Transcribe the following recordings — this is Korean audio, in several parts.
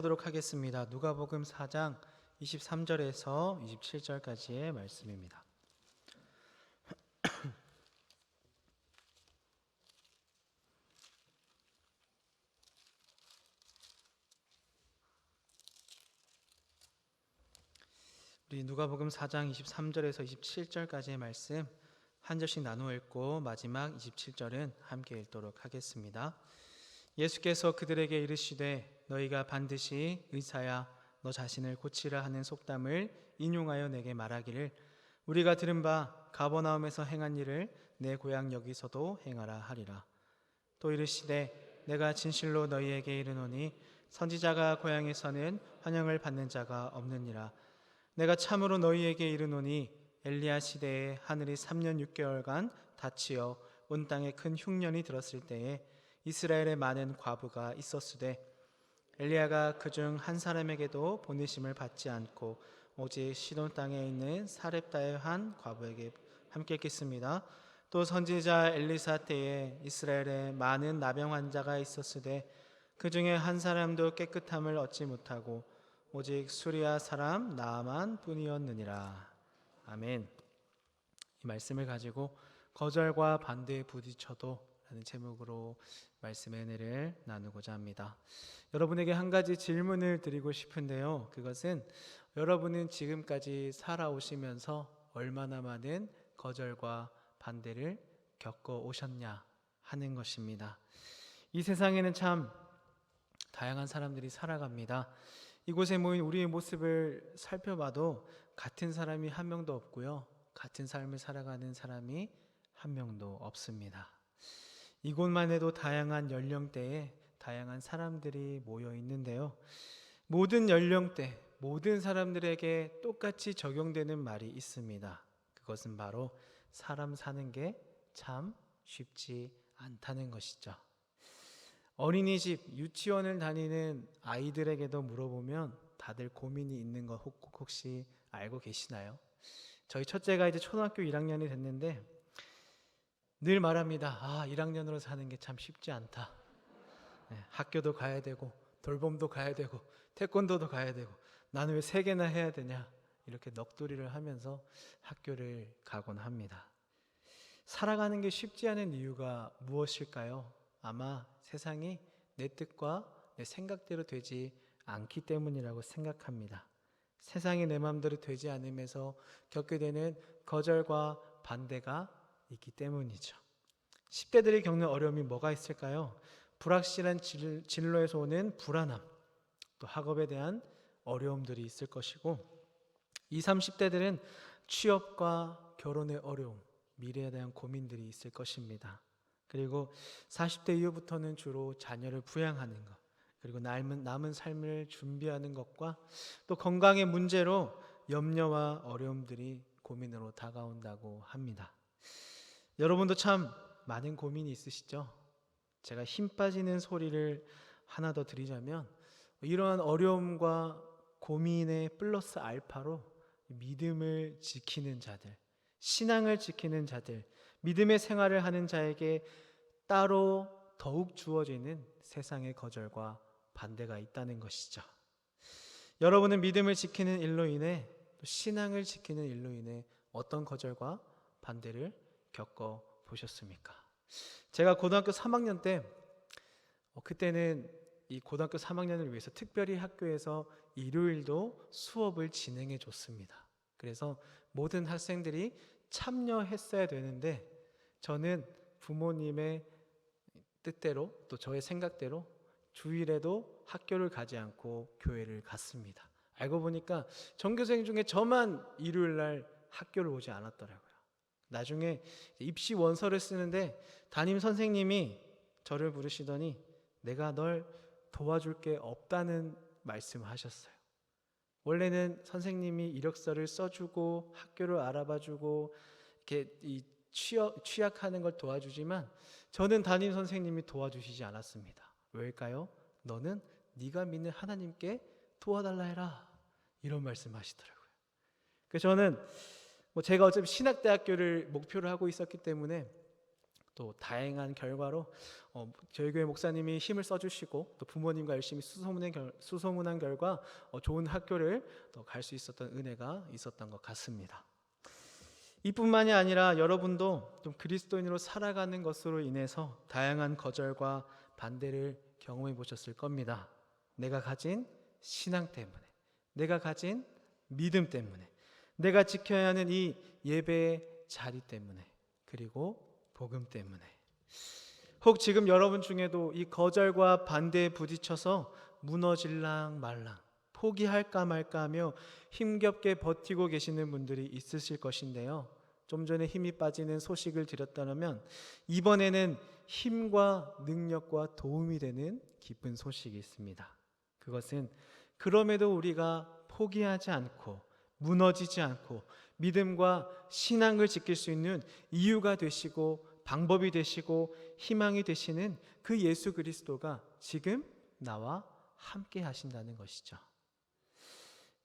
보도록 하겠습니다. 누가복음 4장 23절에서 27절까지의 말씀입니다. 우리 누가복음 4장 23절에서 27절까지의 말씀 한 절씩 나누어 읽고 마지막 27절은 함께 읽도록 하겠습니다. 예수께서 그들에게 이르시되 너희가 반드시 의사야 너 자신을 고치라 하는 속담을 인용하여 내게 말하기를 우리가 들은 바 가버나움에서 행한 일을 내 고향 여기서도 행하라 하리라. 또 이르시되 내가 진실로 너희에게 이르노니 선지자가 고향에서는 환영을 받는 자가 없느니라. 내가 참으로 너희에게 이르노니 엘리야 시대에 하늘이 3년 6개월간 닫히어 온 땅에 큰 흉년이 들었을 때에 이스라엘에 많은 과부가 있었으되 엘리야가 그중 한 사람에게도 보내심을 받지 않고 오직 시돈 땅에 있는 사렙다의 한 과부에게 함께 읽겠습니다. 또 선지자 엘리사 때에 이스라엘에 많은 나병 환자가 있었으되 그중에 한 사람도 깨끗함을 얻지 못하고 오직 수리아 사람 나아만 뿐이었느니라. 아멘. 이 말씀을 가지고 거절과 반대에 부딪혀도 라는 제목으로 말씀의 은혜를 나누고자 합니다. 여러분에게 한 가지 질문을 드리고 싶은데요. 그것은 여러분은 지금까지 살아오시면서 얼마나 많은 거절과 반대를 겪어 오셨냐 하는 것입니다. 이 세상에는 참 다양한 사람들이 살아갑니다. 이곳에 모인 우리의 모습을 살펴봐도 같은 사람이 한 명도 없고요. 같은 삶을 살아가는 사람이 한 명도 없습니다. 이곳만 해도 다양한 연령대에 다양한 사람들이 모여 있는데요. 모든 연령대, 모든 사람들에게 똑같이 적용되는 말이 있습니다. 그것은 바로 사람 사는 게 참 쉽지 않다는 것이죠. 어린이집, 유치원을 다니는 아이들에게도 물어보면 다들 고민이 있는 거 혹시 알고 계시나요? 저희 첫째가 이제 초등학교 1학년이 됐는데 늘 말합니다. 1학년으로 사는 게 참 쉽지 않다. 학교도 가야 되고 돌봄도 가야 되고 태권도도 가야 되고 나는 왜 3개나 해야 되냐 이렇게 넋두리를 하면서 학교를 가곤 합니다. 살아가는 게 쉽지 않은 이유가 무엇일까요? 아마 세상이 내 뜻과 내 생각대로 되지 않기 때문이라고 생각합니다. 세상이 내 마음대로 되지 않으면서 겪게 되는 거절과 반대가 있기 때문이죠. 10대들이 겪는 어려움이 뭐가 있을까요? 불확실한 진로에서 오는 불안함, 또 학업에 대한 어려움들이 있을 것이고 20, 30대들은 취업과 결혼의 어려움, 미래에 대한 고민들이 있을 것입니다. 그리고 40대 이후부터는 주로 자녀를 부양하는 것, 그리고 남은 삶을 준비하는 것과 또 건강의 문제로 염려와 어려움들이 고민으로 다가온다고 합니다. 여러분도 참 많은 고민이 있으시죠? 제가 힘 빠지는 소리를 하나 더 드리자면 이러한 어려움과 고민의 플러스 알파로 믿음을 지키는 자들, 신앙을 지키는 자들, 믿음의 생활을 하는 자에게 따로 더욱 주어지는 세상의 거절과 반대가 있다는 것이죠. 여러분은 믿음을 지키는 일로 인해 또 신앙을 지키는 일로 인해 어떤 거절과 반대를 겪어 보셨습니까? 제가 고등학교 3학년 때 그때는 이 고등학교 3학년을 위해서 특별히 학교에서 일요일도 수업을 진행해 줬습니다. 그래서 모든 학생들이 참여했어야 되는데 저는 부모님의 뜻대로 또 저의 생각대로 주일에도 학교를 가지 않고 교회를 갔습니다. 알고 보니까 전교생 중에 저만 일요일 날 학교를 오지 않았더라고요. 나중에 입시 원서를 쓰는데 담임 선생님이 저를 부르시더니 내가 널 도와줄 게 없다는 말씀을 하셨어요. 원래는 선생님이 이력서를 써주고 학교를 알아봐주고 이렇게 이 취약하는 걸 도와주지만 저는 담임 선생님이 도와주시지 않았습니다. 왜일까요? 너는 네가 믿는 하나님께 도와달라 해라 이런 말씀하시더라고요. 그래서 저는 제가 어차피 신학대학교를 목표로 하고 있었기 때문에 또 다양한 결과로 저희 교회 목사님이 힘을 써주시고 또 부모님과 열심히 수소문한 결과 좋은 학교를 갈 수 있었던 은혜가 있었던 것 같습니다. 이뿐만이 아니라 여러분도 좀 그리스도인으로 살아가는 것으로 인해서 다양한 거절과 반대를 경험해 보셨을 겁니다. 내가 가진 신앙 때문에, 내가 가진 믿음 때문에, 내가 지켜야 하는 이 예배의 자리 때문에, 그리고 복음 때문에. 혹 지금 여러분 중에도 이 거절과 반대에 부딪혀서 무너질랑 말랑, 포기할까 말까 하며 힘겹게 버티고 계시는 분들이 있으실 것인데요. 좀 전에 힘이 빠지는 소식을 드렸다면 이번에는 힘과 능력과 도움이 되는 기쁜 소식이 있습니다. 그것은 그럼에도 우리가 포기하지 않고 무너지지 않고 믿음과 신앙을 지킬 수 있는 이유가 되시고 방법이 되시고 희망이 되시는 그 예수 그리스도가 지금 나와 함께 하신다는 것이죠.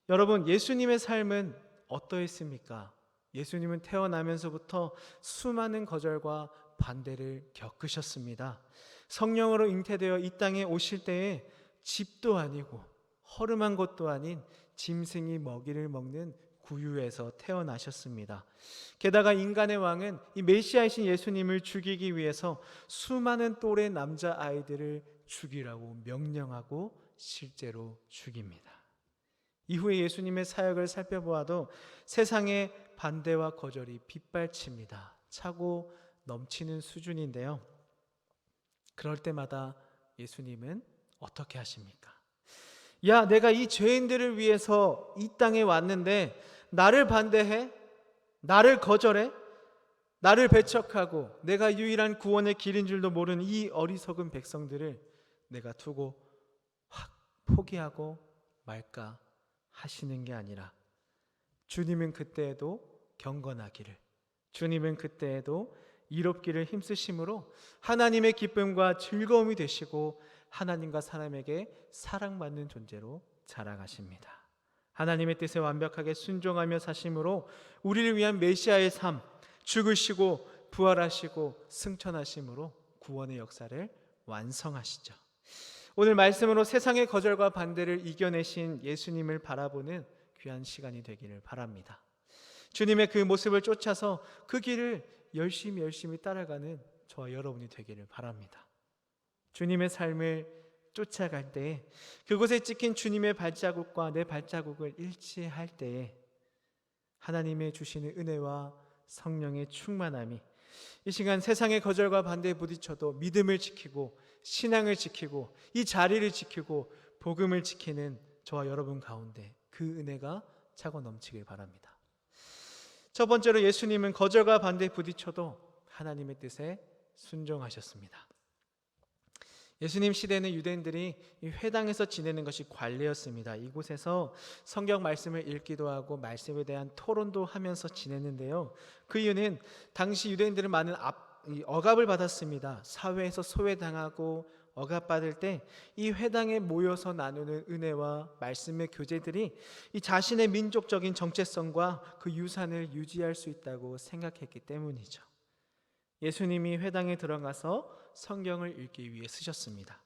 여러분, 예수님의 삶은 어떠했습니까? 예수님은 태어나면서부터 수많은 거절과 반대를 겪으셨습니다. 성령으로 잉태되어 이 땅에 오실 때에 집도 아니고 허름한 곳도 아닌 짐승이 먹이를 먹는 구유에서 태어나셨습니다. 게다가 인간의 왕은 이 메시아이신 예수님을 죽이기 위해서 수많은 또래 남자아이들을 죽이라고 명령하고 실제로 죽입니다. 이후에 예수님의 사역을 살펴보아도 세상의 반대와 거절이 빗발칩니다. 차고 넘치는 수준인데요. 그럴 때마다 예수님은 어떻게 하십니까? 야, 내가 이 죄인들을 위해서 이 땅에 왔는데 나를 반대해? 나를 거절해? 나를 배척하고 내가 유일한 구원의 길인 줄도 모르는 이 어리석은 백성들을 내가 두고 확 포기하고 말까 하시는 게 아니라 주님은 그때에도 경건하기를, 주님은 그때에도 이롭기를 힘쓰심으로 하나님의 기쁨과 즐거움이 되시고 하나님과 사람에게 사랑받는 존재로 자라가십니다. 하나님의 뜻에 완벽하게 순종하며 사심으로 우리를 위한 메시아의 삶, 죽으시고 부활하시고 승천하심으로 구원의 역사를 완성하시죠. 오늘 말씀으로 세상의 거절과 반대를 이겨내신 예수님을 바라보는 귀한 시간이 되기를 바랍니다. 주님의 그 모습을 쫓아서 그 길을 열심히 따라가는 저와 여러분이 되기를 바랍니다. 주님의 삶을 쫓아갈 때에 그곳에 찍힌 주님의 발자국과 내 발자국을 일치할 때에 하나님의 주시는 은혜와 성령의 충만함이 이 시간 세상의 거절과 반대에 부딪혀도 믿음을 지키고 신앙을 지키고 이 자리를 지키고 복음을 지키는 저와 여러분 가운데 그 은혜가 차고 넘치길 바랍니다. 첫 번째로 예수님은 거절과 반대에 부딪혀도 하나님의 뜻에 순종하셨습니다. 예수님 시대에는 유대인들이 이 회당에서 지내는 것이 관례였습니다. 이곳에서 성경 말씀을 읽기도 하고 말씀에 대한 토론도 하면서 지냈는데요. 그 이유는 당시 유대인들은 많은 억압을 받았습니다. 사회에서 소외당하고 억압받을 때 이 회당에 모여서 나누는 은혜와 말씀의 교제들이 이 자신의 민족적인 정체성과 그 유산을 유지할 수 있다고 생각했기 때문이죠. 예수님이 회당에 들어가서 성경을 읽기 위해 쓰셨습니다.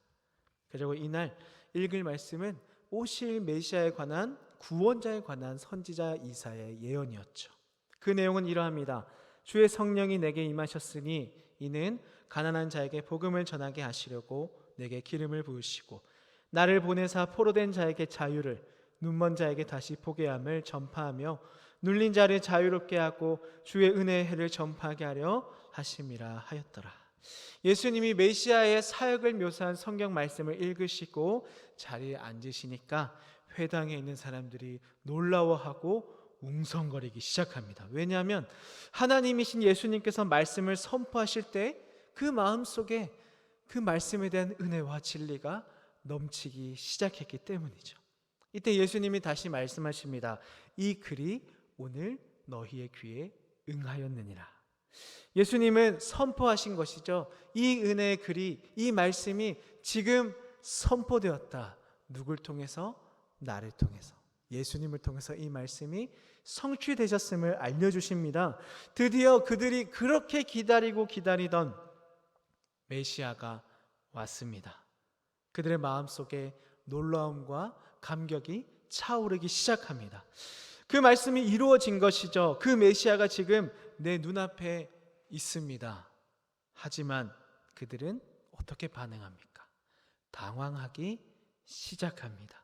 그리고 이날 읽을 말씀은 오실 메시아에 관한 구원자에 관한 선지자 이사야의 예언이었죠. 그 내용은 이러합니다. 주의 성령이 내게 임하셨으니 이는 가난한 자에게 복음을 전하게 하시려고 내게 기름을 부으시고 나를 보내사 포로된 자에게 자유를, 눈먼 자에게 다시 보게 함을 전파하며 눌린 자를 자유롭게 하고 주의 은혜의 해를 전파하게 하려 하심이라 하였더라. 예수님이 메시아의 사역을 묘사한 성경 말씀을 읽으시고 자리에 앉으시니까 회당에 있는 사람들이 놀라워하고 웅성거리기 시작합니다. 왜냐하면 하나님이신 예수님께서 말씀을 선포하실 때 그 마음속에 그 말씀에 대한 은혜와 진리가 넘치기 시작했기 때문이죠. 이때 예수님이 다시 말씀하십니다. 이 글이 오늘 너희의 귀에 응하였느니라. 예수님은 선포하신 것이죠. 이 은혜의 글이, 이 말씀이 지금 선포되었다. 누굴 통해서? 나를 통해서, 예수님을 통해서 이 말씀이 성취되셨음을 알려주십니다. 드디어 그들이 그렇게 기다리던 메시아가 왔습니다. 그들의 마음속에 놀라움과 감격이 차오르기 시작합니다. 그 말씀이 이루어진 것이죠. 그 메시아가 지금 내 눈앞에 있습니다. 하지만 그들은 어떻게 반응합니까? 당황하기 시작합니다.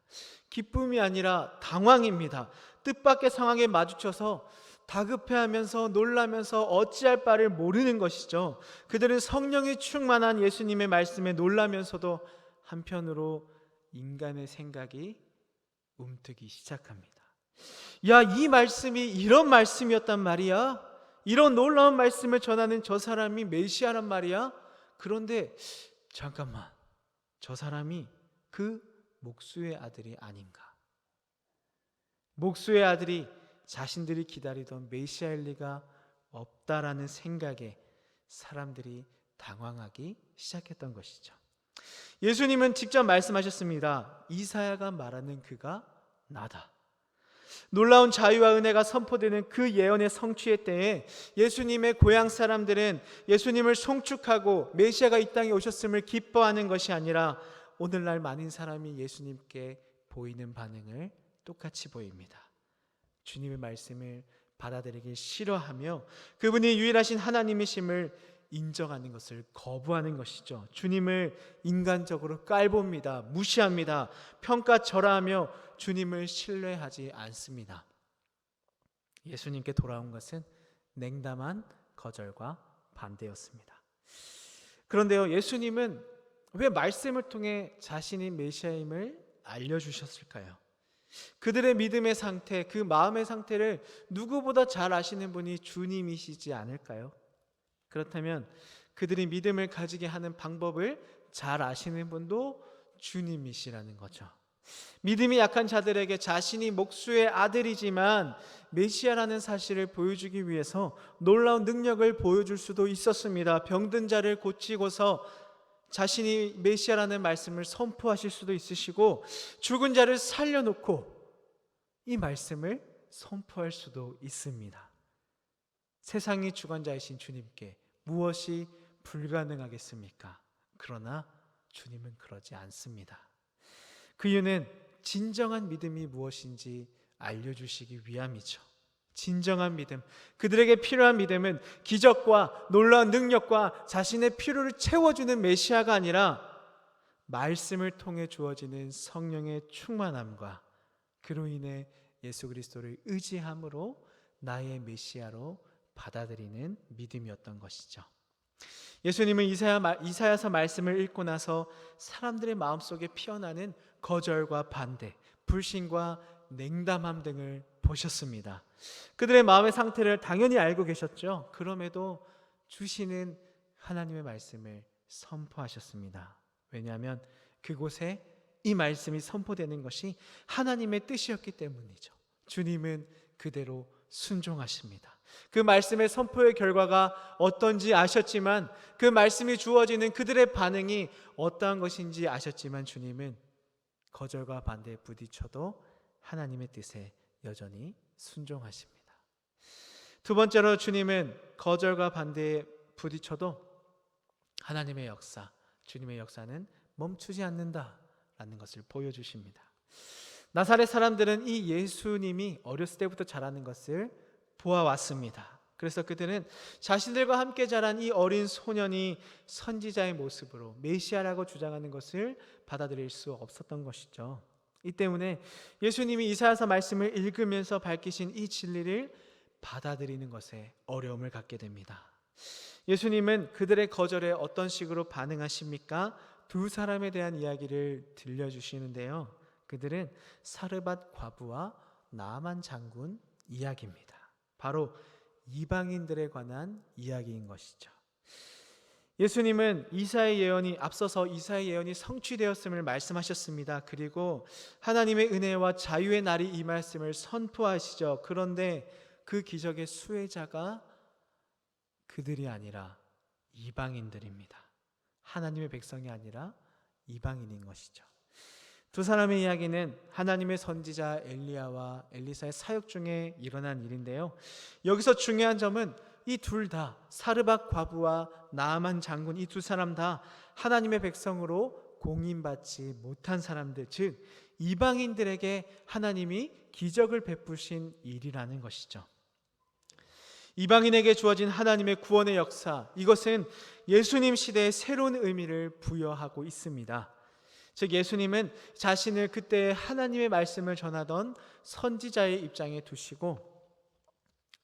기쁨이 아니라 당황입니다. 뜻밖의 상황에 마주쳐서 다급해하면서 놀라면서 어찌할 바를 모르는 것이죠. 그들은 성령이 충만한 예수님의 말씀에 놀라면서도 한편으로 인간의 생각이 움트기 시작합니다. 야, 이 말씀이 이런 말씀이었단 말이야? 이런 놀라운 말씀을 전하는 저 사람이 메시아란 말이야? 그런데 잠깐만, 저 사람이 그 목수의 아들이 아닌가? 목수의 아들이 자신들이 기다리던 메시아일 리가 없다라는 생각에 사람들이 당황하기 시작했던 것이죠. 예수님은 직접 말씀하셨습니다. 이사야가 말하는 그가 나다. 놀라운 자유와 은혜가 선포되는 그 예언의 성취의 때에 예수님의 고향 사람들은 예수님을 송축하고 메시아가 이 땅에 오셨음을 기뻐하는 것이 아니라 오늘날 많은 사람이 예수님께 보이는 반응을 똑같이 보입니다. 주님의 말씀을 받아들이기 싫어하며 그분이 유일하신 하나님이심을 인정하는 것을 거부하는 것이죠. 주님을 인간적으로 깔봅니다. 무시합니다. 평가절하하며 주님을 신뢰하지 않습니다. 예수님께 돌아온 것은 냉담한 거절과 반대였습니다. 그런데요, 예수님은 왜 말씀을 통해 자신이 메시아임을 알려주셨을까요? 그들의 믿음의 상태, 그 마음의 상태를 누구보다 잘 아시는 분이 주님이시지 않을까요? 그렇다면 그들이 믿음을 가지게 하는 방법을 잘 아시는 분도 주님이시라는 거죠. 믿음이 약한 자들에게 자신이 목수의 아들이지만 메시아라는 사실을 보여주기 위해서 놀라운 능력을 보여줄 수도 있었습니다. 병든 자를 고치고서 자신이 메시아라는 말씀을 선포하실 수도 있으시고 죽은 자를 살려놓고 이 말씀을 선포할 수도 있습니다. 세상의 주관자이신 주님께 무엇이 불가능하겠습니까? 그러나 주님은 그러지 않습니다. 그 이유는 진정한 믿음이 무엇인지 알려주시기 위함이죠. 진정한 믿음, 그들에게 필요한 믿음은 기적과 놀라운 능력과 자신의 필요를 채워주는 메시아가 아니라 말씀을 통해 주어지는 성령의 충만함과 그로 인해 예수 그리스도를 의지함으로 나의 메시아로 받아들이는 믿음이었던 것이죠. 예수님은 이사야서 말씀을 읽고 나서 사람들의 마음속에 피어나는 거절과 반대, 불신과 냉담함 등을 보셨습니다. 그들의 마음의 상태를 당연히 알고 계셨죠. 그럼에도 주시는 하나님의 말씀을 선포하셨습니다. 왜냐하면 그곳에 이 말씀이 선포되는 것이 하나님의 뜻이었기 때문이죠. 주님은 그대로 순종하십니다. 그 말씀의 선포의 결과가 어떤지 아셨지만, 그 말씀이 주어지는 그들의 반응이 어떠한 것인지 아셨지만 주님은 거절과 반대에 부딪혀도 하나님의 뜻에 여전히 순종하십니다. 두 번째로 주님은 거절과 반대에 부딪혀도 하나님의 역사, 주님의 역사는 멈추지 않는다라는 것을 보여주십니다. 나사렛 사람들은 이 예수님이 어렸을 때부터 자라는 것을 보아왔습니다. 그래서 그들은 자신들과 함께 자란 이 어린 소년이 선지자의 모습으로 메시아라고 주장하는 것을 받아들일 수 없었던 것이죠. 이 때문에 예수님이 이사야서 말씀을 읽으면서 밝히신 이 진리를 받아들이는 것에 어려움을 갖게 됩니다. 예수님은 그들의 거절에 어떤 식으로 반응하십니까? 두 사람에 대한 이야기를 들려주시는데요. 그들은 사르밧 과부와 나아만 장군 이야기입니다. 바로 이방인들에 관한 이야기인 것이죠. 예수님은 앞서서 이사야의 예언이 성취되었음을 말씀하셨습니다. 그리고 하나님의 은혜와 자유의 날이 이 말씀을 선포하시죠. 그런데 그 기적의 수혜자가 그들이 아니라 이방인들입니다. 하나님의 백성이 아니라 이방인인 것이죠. 두 사람의 이야기는 하나님의 선지자 엘리야와 엘리사의 사역 중에 일어난 일인데요. 여기서 중요한 점은 이 둘 다, 사르밧 과부와 나아만 장군, 이 두 사람 다 하나님의 백성으로 공인받지 못한 사람들, 즉 이방인들에게 하나님이 기적을 베푸신 일이라는 것이죠. 이방인에게 주어진 하나님의 구원의 역사, 이것은 예수님 시대에 새로운 의미를 부여하고 있습니다. 즉 예수님은 자신을 그때 하나님의 말씀을 전하던 선지자의 입장에 두시고,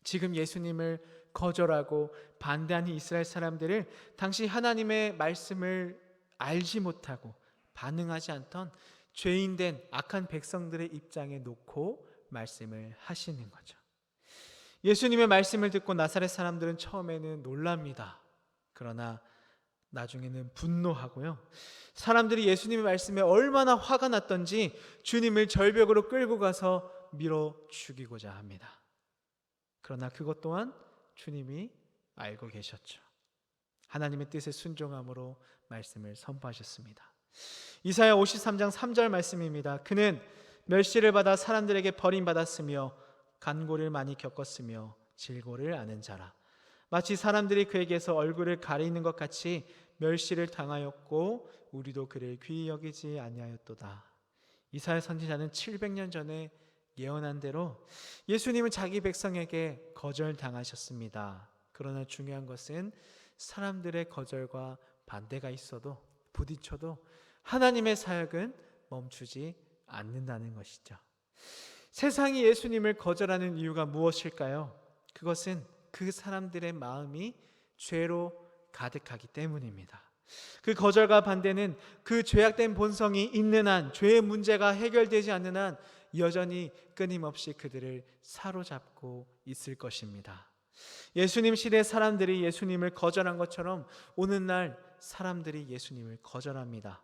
지금 예수님을 거절하고 반대하는 이스라엘 사람들을 당시 하나님의 말씀을 알지 못하고 반응하지 않던 죄인된 악한 백성들의 입장에 놓고 말씀을 하시는 거죠. 예수님의 말씀을 듣고 나사렛 사람들은 처음에는 놀랍니다. 그러나 나중에는 분노하고요, 사람들이 예수님의 말씀에 얼마나 화가 났던지 주님을 절벽으로 끌고 가서 밀어 죽이고자 합니다. 그러나 그것 또한 주님이 알고 계셨죠. 하나님의 뜻에 순종함으로 말씀을 선포하셨습니다. 이사야 53장 3절 말씀입니다. 그는 멸시를 받아 사람들에게 버림받았으며 간고를 많이 겪었으며 질고를 아는 자라. 마치 사람들이 그에게서 얼굴을 가리는 것 같이 멸시를 당하였고 우리도 그를 귀히 여기지 아니하였도다. 이사야 선지자는 700년 전에 예언한 대로 예수님은 자기 백성에게 거절당하셨습니다. 그러나 중요한 것은 사람들의 거절과 반대가 있어도, 부딪혀도 하나님의 사역은 멈추지 않는다는 것이죠. 세상이 예수님을 거절하는 이유가 무엇일까요? 그것은 그 사람들의 마음이 죄로 가득하기 때문입니다. 그 거절과 반대는 그 죄악된 본성이 있는 한, 죄의 문제가 해결되지 않는 한 여전히 끊임없이 그들을 사로잡고 있을 것입니다. 예수님 시대 사람들이 예수님을 거절한 것처럼 오늘날 사람들이 예수님을 거절합니다.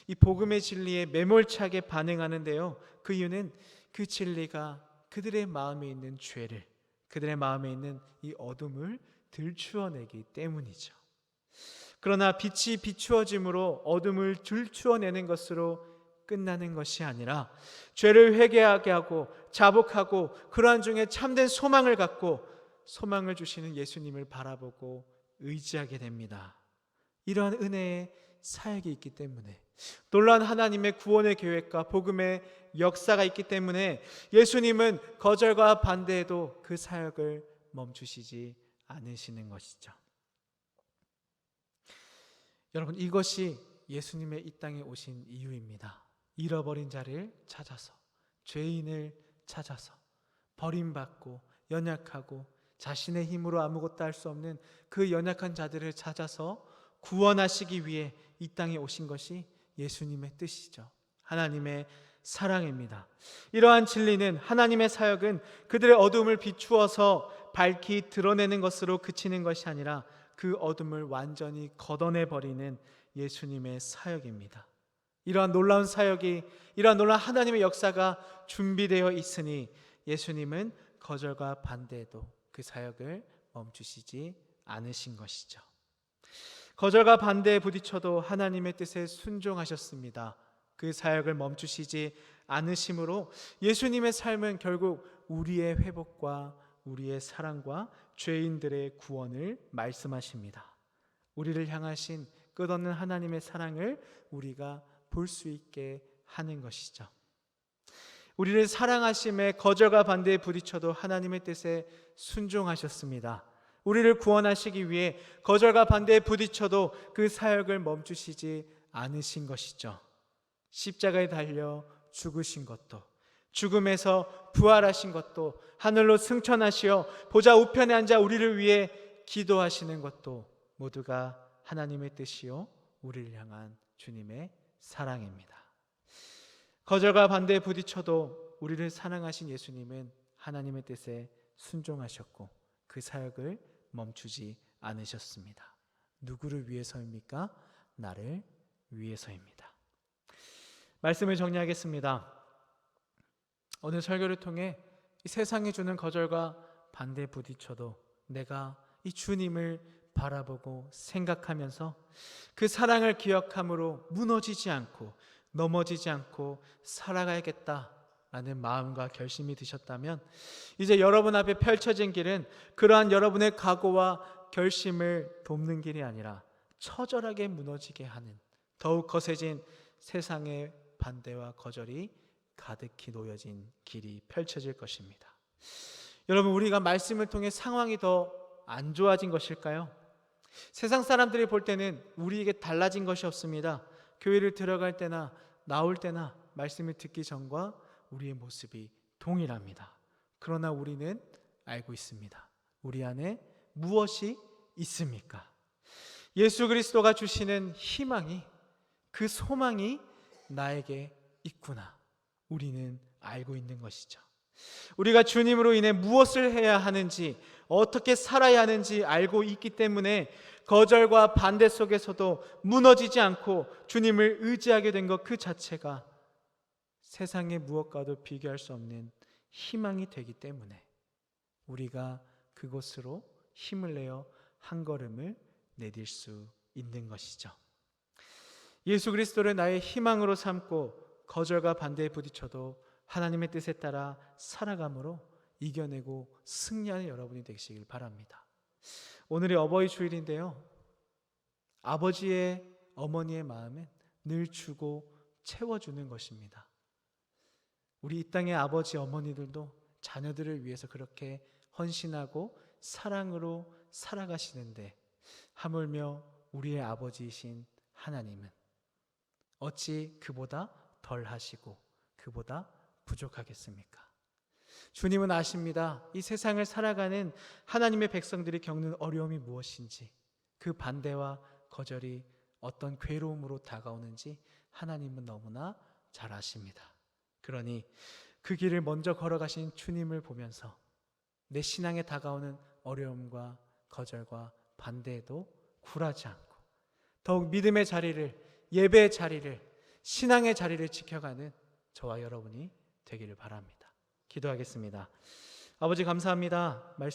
이 복음의 진리에 매몰차게 반응하는데요, 그 이유는 그 진리가 그들의 마음에 있는 죄를, 그들의 마음에 있는 이 어둠을 들추어내기 때문이죠. 그러나 빛이 비추어짐으로 어둠을 들추어내는 것으로 끝나는 것이 아니라 죄를 회개하게 하고 자복하고 그러한 중에 참된 소망을 갖고 소망을 주시는 예수님을 바라보고 의지하게 됩니다. 이러한 은혜의 사역이 있기 때문에, 놀라운 하나님의 구원의 계획과 복음의 역사가 있기 때문에 예수님은 거절과 반대에도 그 사역을 멈추시지 않으시는 것이죠. 여러분, 이것이 예수님의 이 땅에 오신 이유입니다. 잃어버린 자를 찾아서, 죄인을 찾아서, 버림받고 연약하고 자신의 힘으로 아무것도 할 수 없는 그 연약한 자들을 찾아서 구원하시기 위해 이 땅에 오신 것이 예수님의 뜻이죠. 하나님의 사랑입니다. 이러한 진리는, 하나님의 사역은 그들의 어둠을 비추어서 밝히 드러내는 것으로 그치는 것이 아니라 그 어둠을 완전히 걷어내버리는 예수님의 사역입니다. 이러한 놀라운 사역이, 이러한 놀라운 하나님의 역사가 준비되어 있으니 예수님은 거절과 반대에도 그 사역을 멈추시지 않으신 것이죠. 거절과 반대에 부딪혀도 하나님의 뜻에 순종하셨습니다. 그 사역을 멈추시지 않으심으로 예수님의 삶은 결국 우리의 회복과 우리의 사랑과 죄인들의 구원을 말씀하십니다. 우리를 향하신 끝없는 하나님의 사랑을 우리가 볼 수 있게 하는 것이죠. 우리를 사랑하심에 거절과 반대에 부딪혀도 하나님의 뜻에 순종하셨습니다. 우리를 구원하시기 위해 거절과 반대에 부딪혀도 그 사역을 멈추시지 않으신 것이죠. 십자가에 달려 죽으신 것도, 죽음에서 부활하신 것도, 하늘로 승천하시어 보좌 우편에 앉아 우리를 위해 기도하시는 것도 모두가 하나님의 뜻이요 우리를 향한 주님의 사랑입니다. 거절과 반대에 부딪혀도 우리를 사랑하신 예수님은 하나님의 뜻에 순종하셨고 그 사역을 멈추지 않으셨습니다. 누구를 위해서입니까? 나를 위해서입니다. 말씀을 정리하겠습니다. 오늘 설교를 통해 이 세상이 주는 거절과 반대에 부딪혀도 내가 이 주님을 바라보고 생각하면서 그 사랑을 기억함으로 무너지지 않고 넘어지지 않고 살아가야겠다. 라는 마음과 결심이 드셨다면 이제 여러분 앞에 펼쳐진 길은 그러한 여러분의 각오와 결심을 돕는 길이 아니라 처절하게 무너지게 하는, 더욱 거세진 세상의 반대와 거절이 가득히 놓여진 길이 펼쳐질 것입니다. 여러분, 우리가 말씀을 통해 상황이 더 안 좋아진 것일까요? 세상 사람들이 볼 때는 우리에게 달라진 것이 없습니다. 교회를 들어갈 때나 나올 때나 말씀을 듣기 전과 우리의 모습이 동일합니다. 그러나 우리는 알고 있습니다. 우리 안에 무엇이 있습니까? 예수 그리스도가 주시는 희망이, 그 소망이 나에게 있구나. 우리는 알고 있는 것이죠. 우리가 주님으로 인해 무엇을 해야 하는지, 어떻게 살아야 하는지 알고 있기 때문에 거절과 반대 속에서도 무너지지 않고 주님을 의지하게 된 것 그 자체가 세상의 무엇과도 비교할 수 없는 희망이 되기 때문에 우리가 그곳으로 힘을 내어 한 걸음을 내딜 수 있는 것이죠. 예수 그리스도를 나의 희망으로 삼고 거절과 반대에 부딪혀도 하나님의 뜻에 따라 살아감으로 이겨내고 승리하는 여러분이 되시길 바랍니다. 오늘이 어버이 주일인데요, 아버지의, 어머니의 마음은 늘 주고 채워주는 것입니다. 우리 이 땅의 아버지, 어머니들도 자녀들을 위해서 그렇게 헌신하고 사랑으로 살아가시는데 하물며 우리의 아버지이신 하나님은 어찌 그보다 덜 하시고 그보다 부족하겠습니까? 주님은 아십니다. 이 세상을 살아가는 하나님의 백성들이 겪는 어려움이 무엇인지, 그 반대와 거절이 어떤 괴로움으로 다가오는지 하나님은 너무나 잘 아십니다. 그러니 그 길을 먼저 걸어가신 주님을 보면서 내 신앙에 다가오는 어려움과 거절과 반대에도 굴하지 않고 더욱 믿음의 자리를, 예배의 자리를, 신앙의 자리를 지켜가는 저와 여러분이 되기를 바랍니다. 기도하겠습니다. 아버지 감사합니다. 말씀